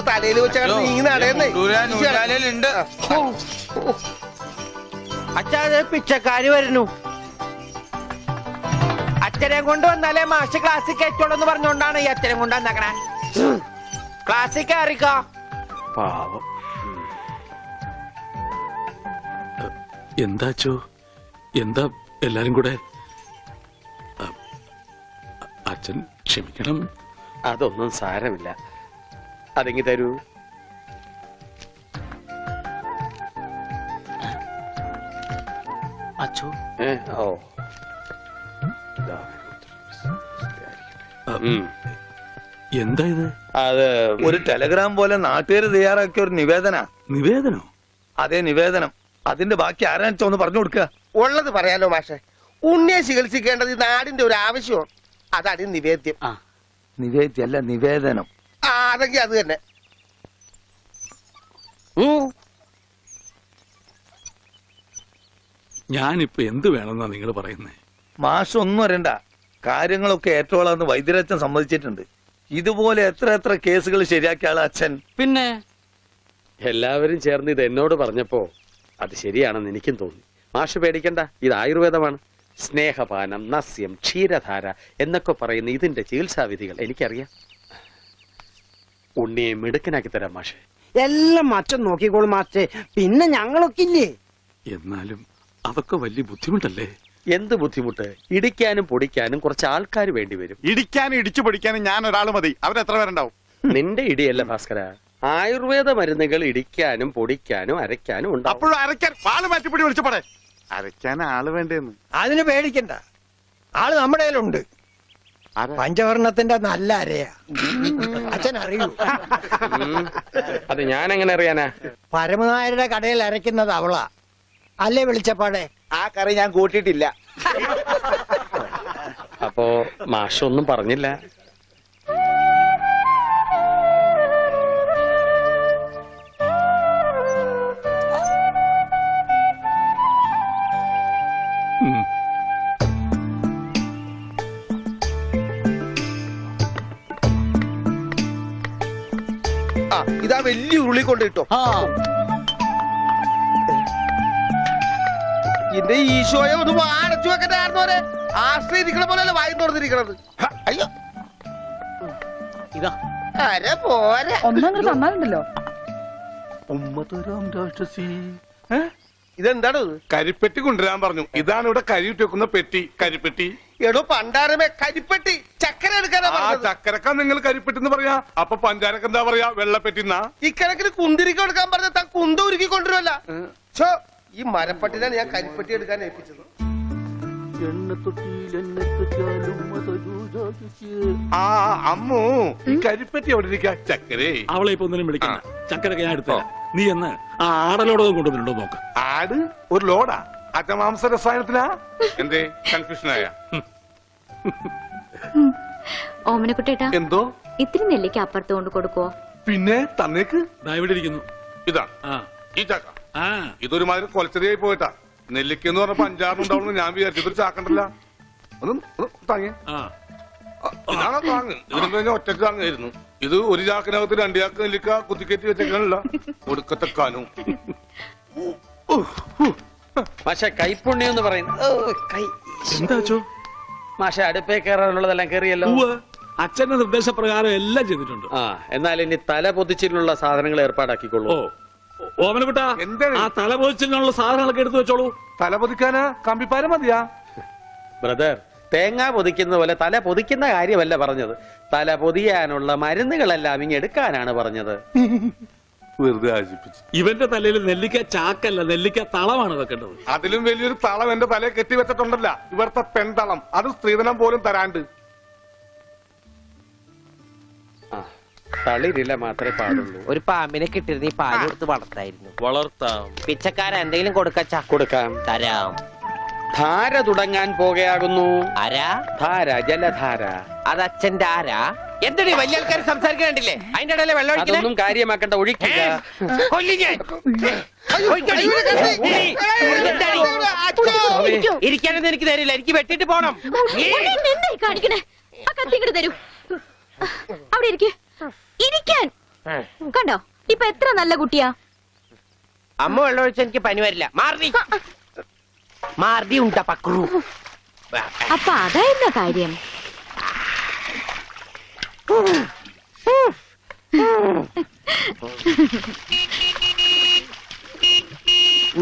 തലയിൽ വെച്ചാണ് നീ നടയുന്നേ. അച്ഛാ പിച്ചക്കാര് വരുന്നു. അച്ഛനെ കൊണ്ട് വന്നാലേ മാഷ് ക്ലാസ്സിൽ കയറ്റുള്ളൂ എന്ന് പറഞ്ഞോണ്ടാണ് ഈ അച്ഛനെ കൊണ്ട് വന്നേക്കണേ. ക്ലാസ്സിൽ കയറിക്കോ. പാവം. എന്താച്ചോ, എന്താ എല്ലാരും കൂടെ? അച്ഛൻ ക്ഷമിക്കണം. അതൊന്നും സാരമില്ല. അതെങ്ങി തരൂ. അച്ഛോ. ഓ എന്താ ഇത്? അത് ഒരു ടെലഗ്രാം പോലെ നാട്ടുകാർ തയ്യാറാക്കിയ ഒരു നിവേദന. നിവേദനോ? അതെ, നിവേദനം. അതിന്റെ ബാക്കി ആരാണെന്ന് പറഞ്ഞു കൊടുക്കുക. ഉള്ളത് പറയാലോ മാഷെ. ഉണ്ണിയെ ചികിത്സിക്കേണ്ടത് ഈ നാടിന്റെ ഒരു ആവശ്യമാണ്. അതാണ് നിവേദ്യം. നിവേദ്യല്ല, നിവേദനം. അതെങ്കിൽ അത് തന്നെ. ഞാനിപ്പോ എന്ത് വേണമെന്നാ നിങ്ങൾ പറയുന്നേ? മാഷ് ഒന്നും അറിയണ്ട. കാര്യങ്ങളൊക്കെ ഏറ്റോളാന്ന് വൈദ്യരച്ഛൻ സമ്മതിച്ചിട്ടുണ്ട്. ഇതുപോലെ എത്ര എത്ര കേസുകൾ ശരിയാക്കിയ ആള് അച്ഛൻ. പിന്നെ എല്ലാവരും ചേർന്ന് ഇത് എന്നോട് പറഞ്ഞപ്പോ അത് ശരിയാണെന്ന് എനിക്കും തോന്നി. മാഷ് പേടിക്കണ്ട, ഇത് ആയുർവേദമാണ്. സ്നേഹപാനം, നസ്യം, ക്ഷീരധാര എന്നൊക്കെ പറയുന്ന ഇതിന്റെ ചികിത്സാവിധികൾ എനിക്കറിയാം. ഉണ്ണിയെ മിടുക്കനാക്കി തരാം മാഷെ. എല്ലാം അച്ഛൻ നോക്കിക്കോളും മാഷേ. പിന്നെ ഞങ്ങളൊക്കെ ഇല്ലേ? എന്നാലും അതൊക്കെ വലിയ ബുദ്ധിമുട്ടല്ലേ? എന്ത് ബുദ്ധിമുട്ട്? ഇടിക്കാനും പൊടിക്കാനും കുറച്ച് ആൾക്കാർ വേണ്ടി വരും. ഇടിക്കാനും ഇടിച്ചു പൊടിക്കാനും ഞാൻ ഒരാൾ മതി. അവരെത്ര പേരുണ്ടാവും? നിന്റെ ഇടിയല്ല ഭാസ്കര, ആയുർവേദ മരുന്നുകൾ ഇടിക്കാനും പൊടിക്കാനും അരയ്ക്കാനും ഉണ്ട്. അപ്പോഴും അരയ്ക്കാൻ പാല് മാറ്റിപ്പൊടി വിളിച്ചു പോടെ. അരയ്ക്കാൻ ആള് വേണ്ടേന്ന്. അതിന് പേടിക്കണ്ട, ആള് നമ്മുടെ കയ്യിലുണ്ട്. പഞ്ചവർണത്തിന്റെ നല്ല അരയാ. അച്ഛൻ അറിയൂ? അത് ഞാൻ എങ്ങനെ അറിയാനാ? പരമനായരുടെ കടയിൽ അരയ്ക്കുന്നത് അവളാ. അല്ലേ വെളിച്ചപ്പാടെ? ആ കറി ഞാൻ കൂട്ടിയിട്ടില്ല. അപ്പോ മാഷൊന്നും പറഞ്ഞില്ല. ഇതാ വലിയ ഉരുളി കൊണ്ട് കിട്ടോ. എന്റെ ഈശോയെ ഒന്ന് വാടച്ചു വെക്കണ്ടായിരുന്നോരെ. ആശ്രയിരിക്കണ പോലെ വായി തുറന്നിരിക്കണത്. അയ്യോ, ഇതാ അര പോരെ. ഒന്നങ്ങനെ തന്നാലുണ്ടല്ലോ. ഇതെന്താണ്? കരിപ്പെട്ടി കൊണ്ടുവരാൻ പറഞ്ഞു. ഇതാണ് ഇവിടെ കരിയിട്ട് വെക്കുന്ന പെട്ടി. കരിപ്പെട്ടി. എടോ പണ്ടാരമേ, കരിപ്പെട്ടി. ചക്കര എടുക്കാനാ പറഞ്ഞത്. ചക്കരക്ക നിങ്ങൾ കരിപ്പെട്ടി എന്ന് പറയാ. അപ്പൊ പഞ്ചാരക്ക് എന്താ പറയാ? വെള്ളപ്പെട്ടിന്നാ. ഇക്കണക്കിന് കുന്തിരിക്ക എടുക്കാൻ പറഞ്ഞ താൻ കുന്ത ഉരുക്കി കൊണ്ടുവരുമല്ല. ഈ മരപ്പട്ടിനാണ് ഞാൻ കരിപ്പെട്ടി എടുക്കാൻ ഏൽപ്പിച്ചത്. ആ അമ്മു, ഈ കരിപ്പെട്ടി എവിടെ ഇരിക്കാ? ചക്കരേ, അവളെ ഇപ്പൊ ഒന്നിനും വിളിക്കണ്ട. ചക്കരൊക്കെ ഞാൻ എടുത്തരാം. നീ എന്ന് ആ ആടലോടൊന്നും കൊണ്ടുവന്നിട്ടുണ്ടോ നോക്ക്. ആട് ഒരു ലോഡാ? അറ്റമാംസ രസായനത്തിലാ? എന്തേ കൺഫ്യൂഷനായ? ഓമനക്കുട്ടേട്ടാ, എന്തോ ഇത്തിരി നെല്ലിക്ക് അപ്പുറത്ത് കൊണ്ട് കൊടുക്കുവോ? പിന്നെ തന്നേക്ക്. ഇവിടെ ഇരിക്കുന്നു. ഇതാ ഈ ചക്ക. ഇതൊരുമാതിരി കൊലച്ചെറിയായി പോയിട്ടാ. നെല്ലിക്കെന്ന് പറഞ്ഞപ്പോ 5-6 ഉണ്ടാവുന്നു ഞാൻ വിചാരിച്ചു. ഇതൊരു ചാക്കണ്ടല്ല. ഒന്ന് താങ്ങി. ഇതാണോ താങ്ങ്? ഇതിന് കഴിഞ്ഞാൽ ഒറ്റക്ക് താങ്ങായിരുന്നു. ഇത് ഒരു ചാക്കിനകത്ത് 2 ചാക്ക് നെല്ലിക്ക കുത്തിക്കയറ്റി വെച്ചേക്കാനല്ല. ഒടുക്കത്തെ കാനും. മാഷ കൈപ്പുണ്യം എന്ന് പറയുന്നത്. എന്താ അച്ഛോ? മാഷ അടുപ്പേ കയറാനുള്ളതെല്ലാം കയറിയല്ലോ. അച്ഛന്റെ നിർദ്ദേശപ്രകാരം എല്ലാം ചെയ്തിട്ടുണ്ട്. എന്നാൽ ഇനി തല പൊതിച്ചിലുള്ള സാധനങ്ങൾ ഏർപ്പാടാക്കിക്കൊള്ളൂ. ഓമനക്കുട്ടാ, ആ തല പൊതിച്ചിനുള്ള സാധനങ്ങളൊക്കെ എടുത്തു വെച്ചോളൂ. തല പൊതിക്കാനാ കമ്പിപ്പാര മതിയാ? ബ്രദർ, തേങ്ങ പൊതിക്കുന്ന പോലെ തല പൊതിക്കുന്ന കാര്യമല്ല പറഞ്ഞത്. തല പൊതിയാനുള്ള മരുന്നുകളെല്ലാം ഇങ്ങെടുക്കാനാണ് പറഞ്ഞത്. വെറുതെ ആശിപ്പിച്ചു. ഇവന്റെ തലയിൽ നെല്ലിക്ക ചാക്കല്ല, നെല്ലിക്ക തളമാണ് വെക്കേണ്ടത്. അതിലും വലിയൊരു തളം എന്റെ തലയെ കെട്ടി വെച്ചിട്ടുണ്ടല്ല. ഇവിടുത്തെ പെൺതളം. അത് സ്ത്രീധനം പോലും തരാണ്ട്. തളിരില്ല മാത്രമേ പാടുള്ളൂ. ഒരു പാമ്പിനെ കിട്ടിയിരുന്ന ഈ പാല് കൊടുത്ത് വളർത്തായിരുന്നു. വളർത്താം. പിച്ചക്കാരൻ എന്തെങ്കിലും കൊടുക്കച്ചാ? കൊടുക്കാം. തരാം. ധാര തുടങ്ങാൻ പോകയാകുന്നു. ആരാ? ധാര, ജലധാര. അത് അച്ഛന്റെ ആരാ? എന്താണ് വലിയ ആൾക്കാർ സംസാരിക്കണ്ടില്ലേ? അതിന്റെ ഇടയിലെ വെള്ളം അതൊന്നും കാര്യമാക്കണ്ട, ഒഴിക്കുക. ഇരിക്കാനൊന്നും എനിക്ക് തരില്ല. എനിക്ക് വെട്ടിട്ട് പോണം. കാണിക്കണേ, ആ കത്തിങ്ങട് തരൂ. അവിടെ ഇരിക്കാൻ കണ്ടോ ഇപ്പൊ എത്ര നല്ല കുട്ടിയാ. അമ്മ വെള്ളം ഒഴിച്ച എനിക്ക് പനി വരില്ല. മാർദി മാർദി ഉണ്ടാ പക്രു. അപ്പൊ അതായിരുന്ന കാര്യം.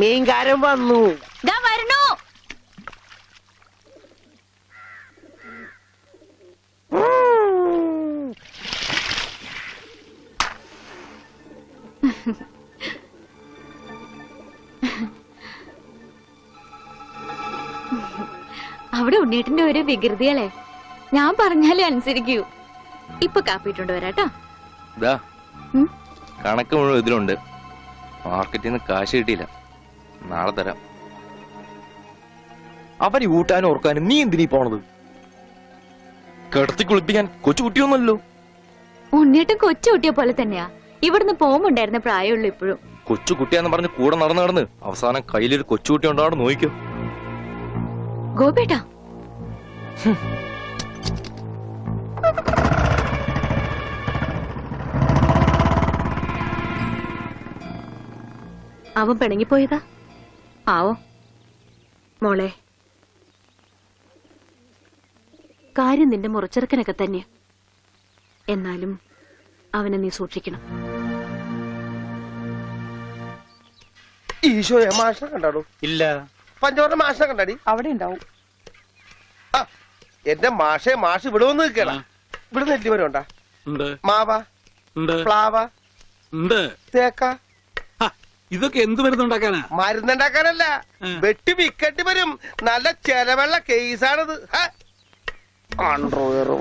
മീൻകാരൻ വന്നു. ദാ വരണു. അവിടെ ഉണ്ണീട്ടിന്റെ ഒരു വികൃതികളെ ഞാൻ പറഞ്ഞാലേ അനുസരിക്കൂ. ഇപ്പൊ കാപ്പിട്ടുണ്ട് വരാട്ടോ. കണക്ക് മുഴുവൻ ഇതിലുണ്ട്. മാർക്കറ്റിൽ നിന്ന് കാശ് കിട്ടിയില്ല, നാളെ തരാം. അവന് ഊട്ടാനും ഓർക്കാനും നീ എന്തിനീ പോണത്? കിടത്തി കുളിപ്പിക്കാൻ കൊച്ചുകുട്ടിയൊന്നുമല്ലോ. ഉണ്ണീട്ടും കൊച്ചു കുട്ടിയെ പോലെ തന്നെയാ. ഇവിടുന്ന് പോകുമ്പോണ്ടായിരുന്ന പ്രായമുള്ളൂ ഇപ്പോഴും. കൊച്ചുകുട്ടിയാന്ന് പറഞ്ഞ് കൂടെ നടന്ന് അവസാനം കയ്യിലൊരു കൊച്ചുകുട്ടി ഉണ്ടോ അവിടെ നോക്കിക്കോ. ഗോപേട്ടാ അവൻ പിണങ്ങിപ്പോയതാ ആവോ. മോളെ കാര്യം നിന്റെ മുറച്ചെറുക്കനൊക്കെ തന്നെ. എന്നാലും അവനെ നീ സൂക്ഷിക്കണം. ഈശോയെ മാഷിനെ കണ്ടാടോ? ഇല്ല. പഞ്ചവർണ്ണ മാഷിനെ കണ്ടാടി? അവിടെ ഉണ്ടാവും. ആ എന്റെ മാഷെ, മാഷ് ഇവിടെ വന്ന് നിൽക്കണ. ഇവിടെ നെല്ലിമരം ഉണ്ടാ? ഉണ്ട് മാവ, ഉണ്ട് പ്ലാവ, ഉണ്ട്. തേക്ക. ഹ, ഇതൊക്കെ എന്ത് മരുന്നുണ്ടാക്കാനാ? മരുന്നുണ്ടാക്കാനല്ല, വെട്ടി വിക്കട്ടി വരും. നല്ല ചെലവുള്ള കേസാണിത്.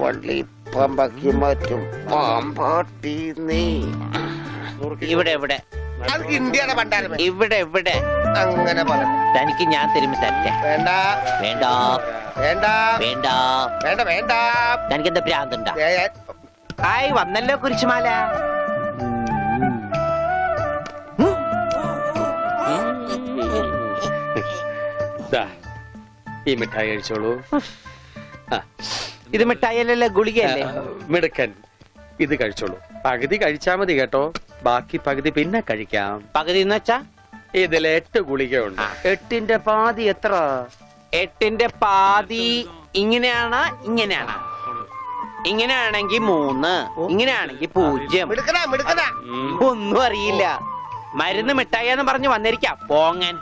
വള്ളി പമ്പക്കി മാറ്റും പാമ്പാട്ടി നീ. ഇവിടെ ഇവിടെ അത് ഇന്ത്യയുടെ പണ്ടാരമേ. ഇവിടെ ഇവിടെ അങ്ങനെ പറ. തനിക്ക് ഞാൻ തരുമ്പോ തരട്ടെ. വേണ്ട വേണ്ട വേണ്ട വേണ്ട വേണ്ട വേണ്ട. തനിക്ക് എന്താ ഭ്രാന്തുണ്ടാ? ഏ, ഏ, ആയി വന്നല്ലോ കുരിശുമാല. ദാ, ഈ മിഠായി കഴിച്ചോളൂ. ഇത് മിഠായിയല്ലല്ലോ, ഗുളികയല്ലേ? മിടുക്കൻ, ഇത് കഴിച്ചോളൂ. പകുതി കഴിച്ചാ മതി കേട്ടോ, ബാക്കി പകുതി പിന്നെ കഴിക്കാം. പകുതി എന്ന് വെച്ചാ ഇതിൽ 8 ഗുളികയുണ്ട്. 8ന്റെ പാതി എത്ര? 8ന്റെ പാതി ഇങ്ങനെയാണ്, ഇങ്ങനെയാണ്. ഇങ്ങനെയാണെങ്കിൽ 3, ഇങ്ങനെയാണെങ്കിൽ 0. മിടുക്കനാ മിടുക്കനാ. ഒന്നും അറിയില്ല. മരുന്ന് മിഠായിന്ന് പറഞ്ഞു വന്നിരിക്കാം പോങ്ങൻ.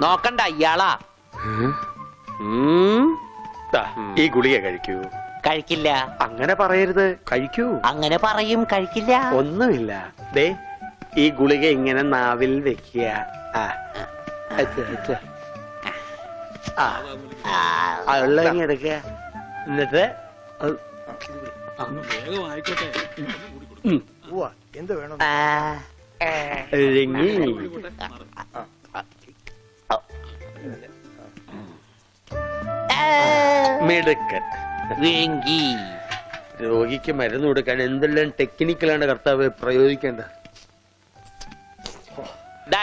നോക്കണ്ട ഇയാളാ. ദാ, ഈ ഗുളിക കഴിക്കൂ. കഴിക്കില്ല. അങ്ങനെ പറയരുത്, കഴിക്കൂ. അങ്ങനെ പറയും, കഴിക്കില്ല. ഒന്നുമില്ല. ദേ, ഈ ഗുളിക ഇങ്ങനെ നാവിൽ വെക്കുക. എടുക്കുക. എന്നിട്ട് വേഗം ആയിക്കോട്ടെ. എന്ത് വേണം? ഇഴുങ്ങി. മിടുക്കൻ. വേങ്കി. രോഗിക്ക് മരുന്ന് കൊടുക്കാൻ എന്തെല്ലാം ടെക്നിക്കലാണ് കർത്താവ് പ്രയോഗിക്കേണ്ടത്.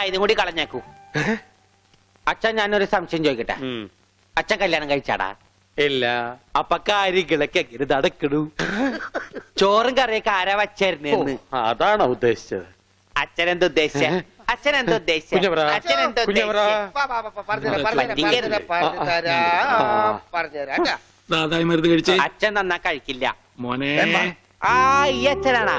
ഇതും കൂടി കളഞ്ഞേക്കൂ. അച്ഛൻ ഞാനൊരു സംശയം ചോദിക്കട്ടെ. അച്ഛൻ കല്യാണം കഴിച്ചാടാ? ഇല്ല. അപ്പൊ കാര്യങ്ങളൊക്കെ എങ്ങനെ നടക്കണു? ചോറും കറിയൊക്കെ ആരാ വച്ചായിരുന്നെന്ന്? അതാണോ ഉദ്ദേശിച്ചത്? അച്ഛൻ എന്താ ഉദ്ദേശിച്ച? അച്ഛൻ എന്താ ഉദ്ദേശിച്ച? കുഞ്ഞവറാ, അച്ഛൻ എന്താ കുഞ്ഞവറാ. ഉദ്ദേശിച്ച? വാ, വാ, വാ, വാ, പറഞ്ഞുതരാം. ദാതായി മരുന്ന് കഴിച്ചേ. അച്ഛൻ തന്നാ കഴിക്കില്ല മോനെ. ആ ഈ അച്ഛനാണാ?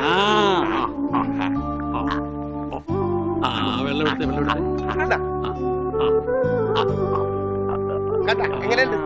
വെള്ളം എടുത്തേ, വെള്ളം എടുത്തേ. കണ്ടാ എങ്ങനെയുണ്ട്?